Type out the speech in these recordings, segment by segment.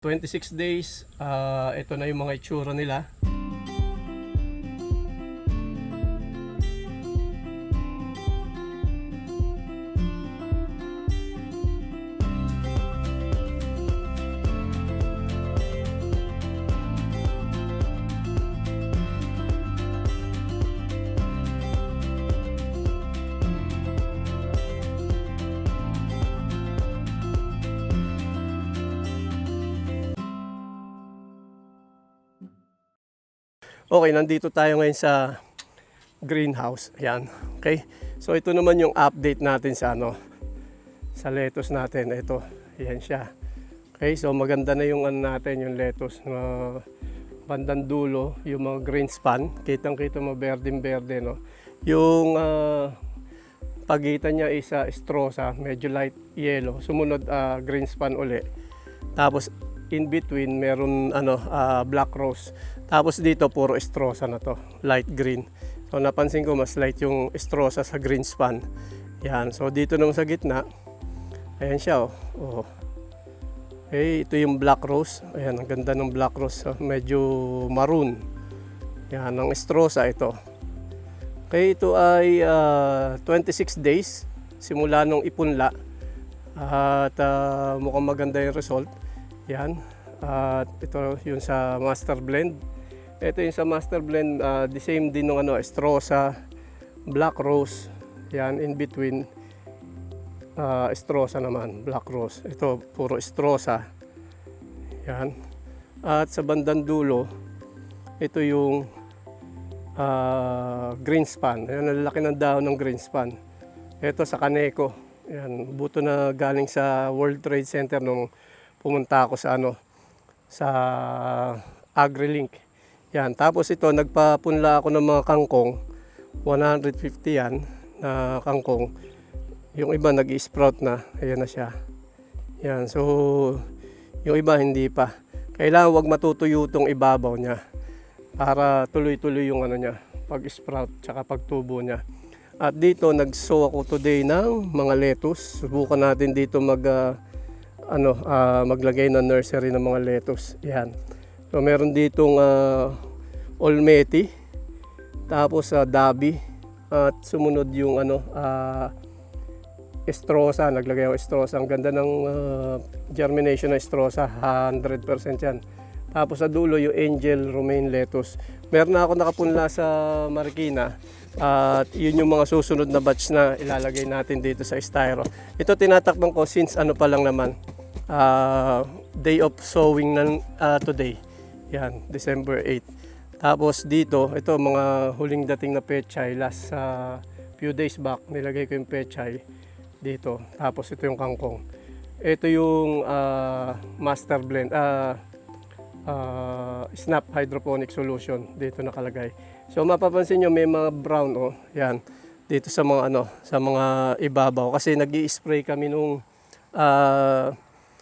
26 days, ito na yung mga itsura nila. Okay, nandito tayo ngayon sa greenhouse. Ayan. Okay. So ito naman yung update natin sa sa lettuce natin. Ito, ayan siya. Okay, so maganda na yung natin, yung lettuce na bandang dulo, yung mga green span. Kitang-kita mo berdeng-berde, no. Yung pagitan niya is strosa, medyo light yellow. Sumunod green span uli. Tapos in between meron black rose. Tapos dito puro strosa na to, light green. So napansin ko mas light yung strosa sa green span. Yan. So dito naman sa gitna, ayan siya oh. Okay, ito yung black rose. Ayan, ang ganda ng black rose. Medyo maroon. Yan, ang strosa ito. Okay, ito ay 26 days simula nung ipunla. At mukhang maganda yung result. Yan. At ito yung sa master blend. Ito yung sa master blend, the same din ng strosa, black rose. Yan, in between strosa naman, black rose. Ito puro strosa. Yan. At sa bandang dulo, ito yung green span. Yan, ang laki ng dahon ng green span. Ito sa Kaneko. Yan, buto na galing sa World Trade Center nung pumunta ako sa sa AgriLink. Yan, tapos ito nagpapunla ako ng mga kangkong, 150 yan na kangkong. Yung iba nag-i-sprout na, ayan na siya. Yan, so yung iba hindi pa. Kailangan wag matutuyo itong ibabaw niya para tuloy-tuloy yung niya, pag-sprout tsaka pagtubo niya. At dito nag-sow ako today ng mga lettuce. Subukan natin dito maglagay ng nursery ng mga lettuce. Yan. So meron ditong olmeti, tapos dabi, at sumunod yung estrosa. Naglagay ako estrosa. Ang ganda ng germination ng estrosa, 100% yan. Tapos sa dulo yung angel romaine lettuce. Meron na ako nakapunla sa Marikina. At yun yung mga susunod na batch na ilalagay natin dito sa styro. Ito tinatakbang ko since pa lang naman. Day of sowing today. Yan, December 8. Tapos dito, ito mga huling dating na pechay. Last few days back, nilagay ko yung pechay dito. Tapos ito yung kangkong. Ito yung master blend, snap hydroponic solution. Dito nakalagay. So mapapansin nyo may mga brown yan. Dito sa mga sa mga ibabaw. Kasi nag-i-spray kami nung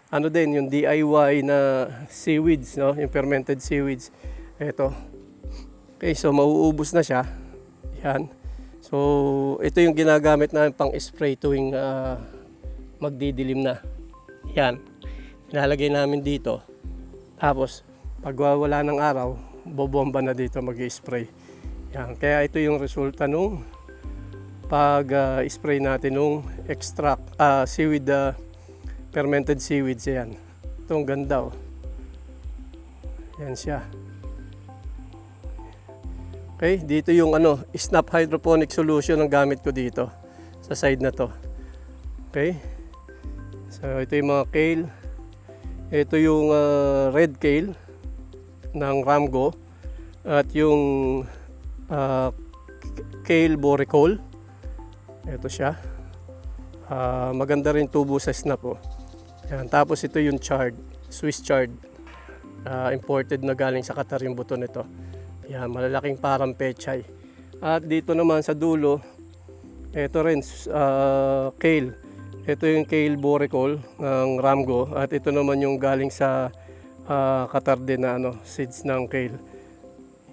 yung DIY na seaweeds, no? Yung fermented seaweeds. Ito. Okay, so mauubos na siya. Yan. So, ito yung ginagamit namin pang spray tuwing magdidilim na. Yan. Ilalagay namin dito. Tapos, pag wala ng araw, bobomba na dito mag-spray. Yan. Kaya ito yung resulta nung pag-spray natin nung extract, seaweed, fermented seaweeds. Yan. Ito ang ganda Yan siya. Okay, dito yung snap hydroponic solution ang gamit ko dito sa side na to. Okay. So ito yung mga kale. Ito yung red kale ng Ramgo at yung kale boricole. Ito siya. Maganda rin tubo sa snap Yan. Tapos ito yung chard, Swiss chard. Imported na galing sa Qatar yung buto nito. Yan, malalaking parang pechay. At dito naman sa dulo, ito rin kale. Ito yung kale boricole ng Ramgo. At ito naman yung galing sa Qatar din na seeds ng kale.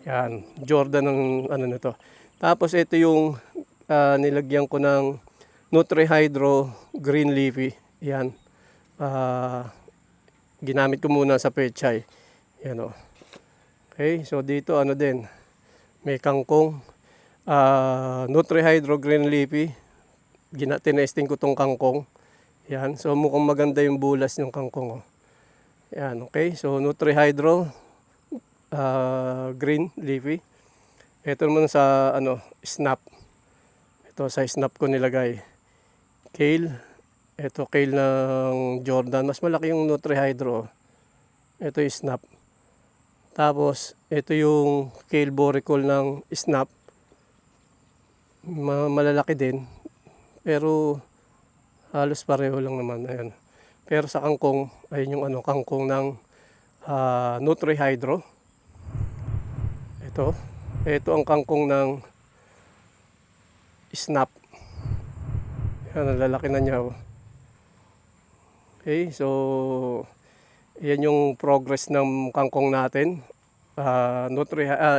Yan, Jordan ng nito. Tapos ito yung nilagyan ko ng Nutri-Hydro Green Leafy. Yan. ginamit ko muna sa pechay. Yan o. Okay, so dito ano din, may kangkong, Nutrihydro Green Leafy. Tinesting ko tong kangkong. Yan, so mukhang maganda yung bulas ng kangkong. Yan, okay, so Nutrihydro Green Leafy. Ito naman sa snap. Ito sa snap ko nilagay. Kale. Ito kale ng Jordan. Mas malaki yung Nutrihydro. Ito yung snap. Tapos, ito yung kale boricol ng snap. Malalaki din. Pero, halos pareho lang naman. Ayan. Pero sa kangkong, ayun yung kangkong ng Nutrihydro. Ito ang kangkong ng snap. Yan, ang lalaki na niya. Okay, so yan yung progress ng kangkong natin.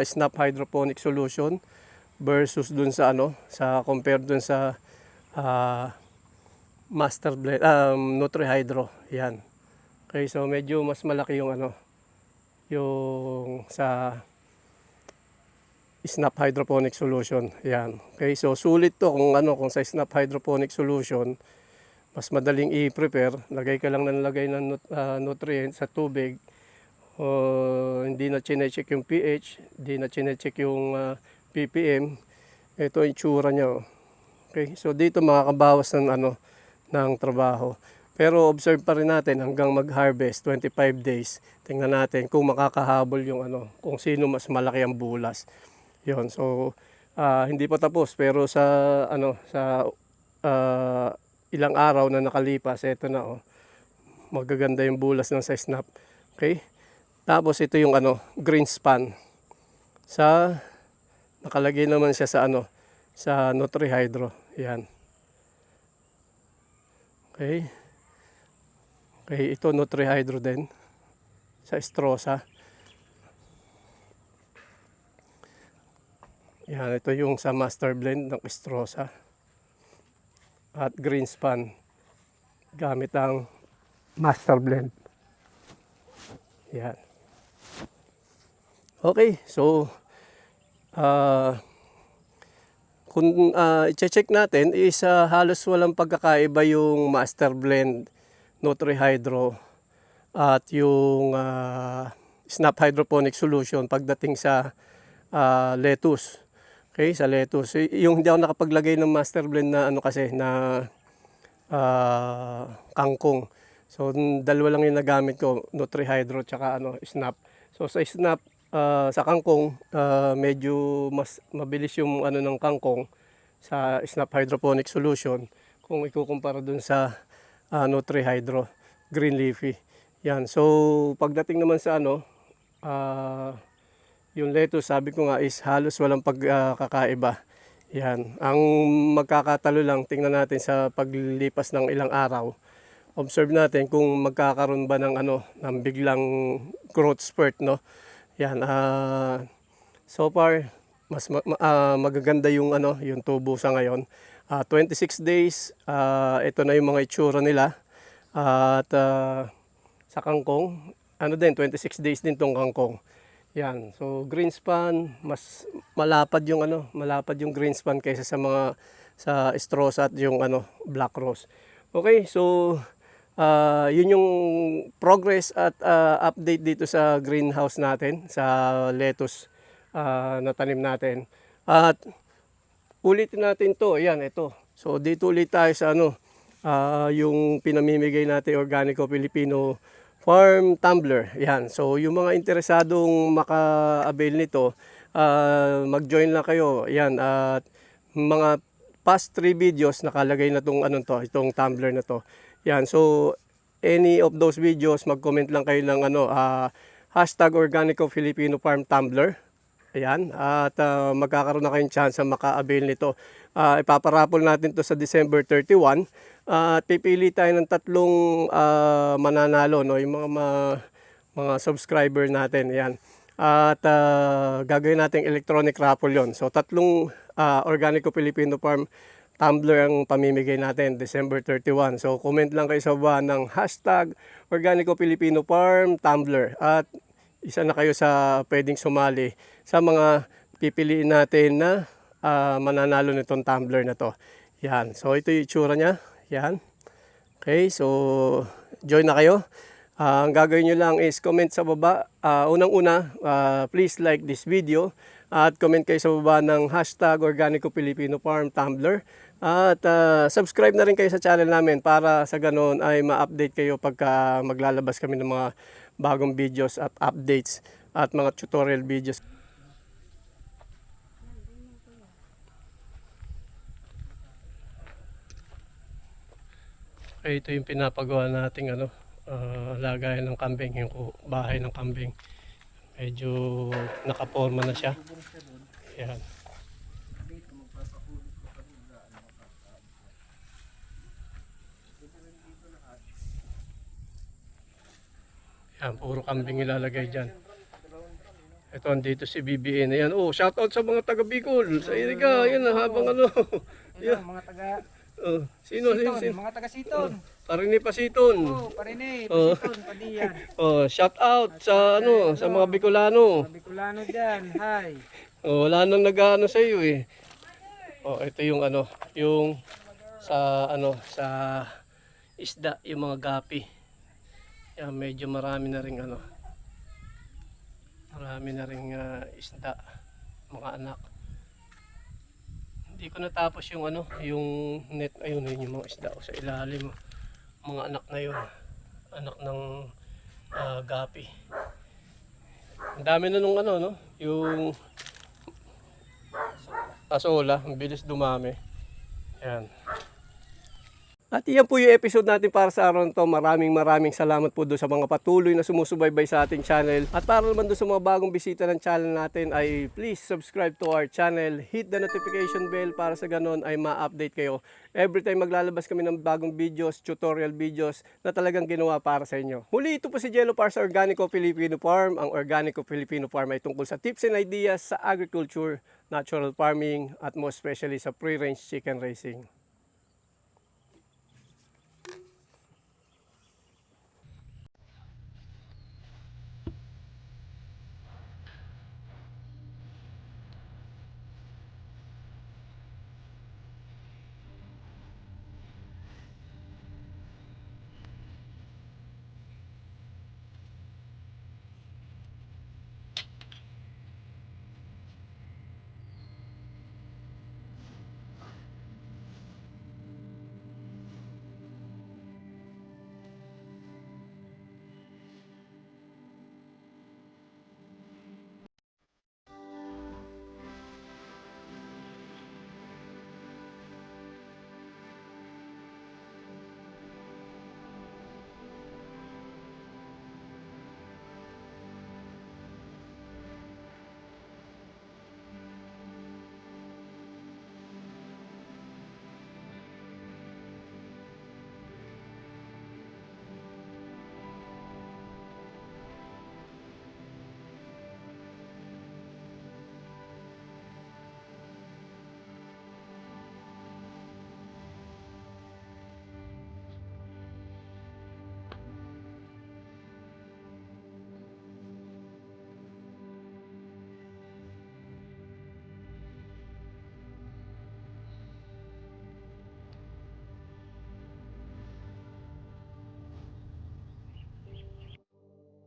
Snap hydroponic solution versus dun sa compare dun sa master blend, Nutrihydro. Yan. Okay, so medyo mas malaki yung yung sa Snap hydroponic solution. Yan. Okay, so sulit to kung sa Snap hydroponic solution, mas madaling i-prepare. Lagay ka lang ng nutrients sa tubig. Hindi na chine-check yung pH, hindi na chine-check yung ppm. Ito yung itsura niya. Okay, so dito makakabawas ng trabaho. Pero observe pa rin natin hanggang mag-harvest 25 days. Tingnan natin kung makakahabol yung kung sino mas malaki ang bulas. Yon. So hindi pa tapos pero sa ilang araw na nakalipas, ito na magaganda yung bulas ng sa snap. Okay? Tapos ito yung green span. Nakalagay naman siya sa Nutrihydro. Yan. Okay. Okay, ito Nutrihydro din sa Strosa. Yan, ito yung sa master blend ng Strosa. At Greenspan gamit ang master blend. Yan. Okay, so kung i-check natin is halos walang pagkakaiba yung master blend Nutrihydro at yung Snap hydroponic solution pagdating sa lettuce. Okay, sa lettuce. Yung hindi ako nakapaglagay ng master blend na kasi na kangkong. So dalawa lang yung nagamit ko, Nutrihydro tsaka Snap. So sa Snap, sa kangkong, medyo mas mabilis yung ng kangkong sa Snap hydroponic solution kung ikukumpara dun sa Nutrihydro Green Leafy. Yan. So pagdating naman sa yung lettuce, sabi ko nga is halos walang pagkakaiba. Yan. Ang magkakatalo lang, tingnan natin sa paglipas ng ilang araw. Observe natin kung magkakaroon ba ng ng biglang growth spurt, no? Yan. So far, mas magaganda yung yung tubo sa ngayon. 26 days, ito na yung mga itsura nila. At sa kangkong, 26 days din tong kangkong. Yan. So Greenspan, mas malapad yung Greenspan kaysa sa mga sa Strosa at yung Black Rose. Okay, so yun yung progress at update dito sa greenhouse natin, sa lettuce na tanim natin. At ulitin natin to, ayan, ito. So dito ulit tayo sa yung pinamimigay natin Organico Filipino Farm Tumbler. Yan. So yung mga interesadong maka-avail nito, mag-join lang kayo. Yan. At mga past 3 videos nakalagay na itong tumbler na to. Yan. So any of those videos, mag-comment lang kayo ng hashtag Organico Filipino Farm Tumbler. Ayan. At magkakaroon na kayong chance na maka-avail nito. Ipaparapol natin to sa December 31. At pipili tayo ng 3 mananalo, no, yung mga subscriber natin. Yan. At gagawin natin electronic raffle yon. So 3 Organico Filipino Farm tumbler ang pamimigay natin December 31. So comment lang kayo sa baba ng hashtag Organico Filipino Farm tumbler at isa na kayo sa pwedeng sumali sa mga pipiliin natin na mananalo nitong tumbler na to. Yan. So ito yung itsura niya. Yan. Okay, so join na kayo. Ang gagawin nyo lang is comment sa baba. Unang-una, please like this video at comment kayo sa baba ng hashtag Organico Filipino Farm tumbler. At subscribe na rin kayo sa channel namin para sa ganon ay ma-update kayo pagka maglalabas kami ng mga bagong videos at updates at mga tutorial videos. Okay, ito yung pinapagawa nating lagayan ng kambing, yung bahay ng kambing. Medyo nakaporma na siya. Yan. Yan, puro kambing ilalagay dyan. Ito, andito si BBN. Ayan, oh, shoutout sa mga taga Bicol. Sa Iriga, yan, habang Yan, mga taga sino? mga taga Siton. Parini Pasiton. Oh, Parini, Pasiton, Padilla. Oh, shout out sa sa mga Bicolano. Mga Bicolano diyan. Hi. Oh, wala nang nag-ano sa iyo eh. Oh, ito yung yung sa isda, yung mga gapi. Yan, medyo marami na ring marami na ring isda, mga anak. Hindi ko natapos yung yung net. Ayun yung mga isda sa ilalim. Mga anak na yun. Anak ng gapi. Ang dami na nung yung asola. Ang bilis dumami. Yan. At iyan po yung episode natin para sa araw na to. Maraming salamat po doon sa mga patuloy na sumusubaybay sa ating channel. At para naman doon sa mga bagong bisita ng channel natin ay please subscribe to our channel. Hit the notification bell para sa ganon ay ma-update kayo. Every time maglalabas kami ng bagong videos, tutorial videos na talagang ginawa para sa inyo. Huli, ito po si Jello para sa Organico Filipino Farm. Ang Organico Filipino Farm ay tungkol sa tips and ideas sa agriculture, natural farming at most especially sa free-range chicken raising.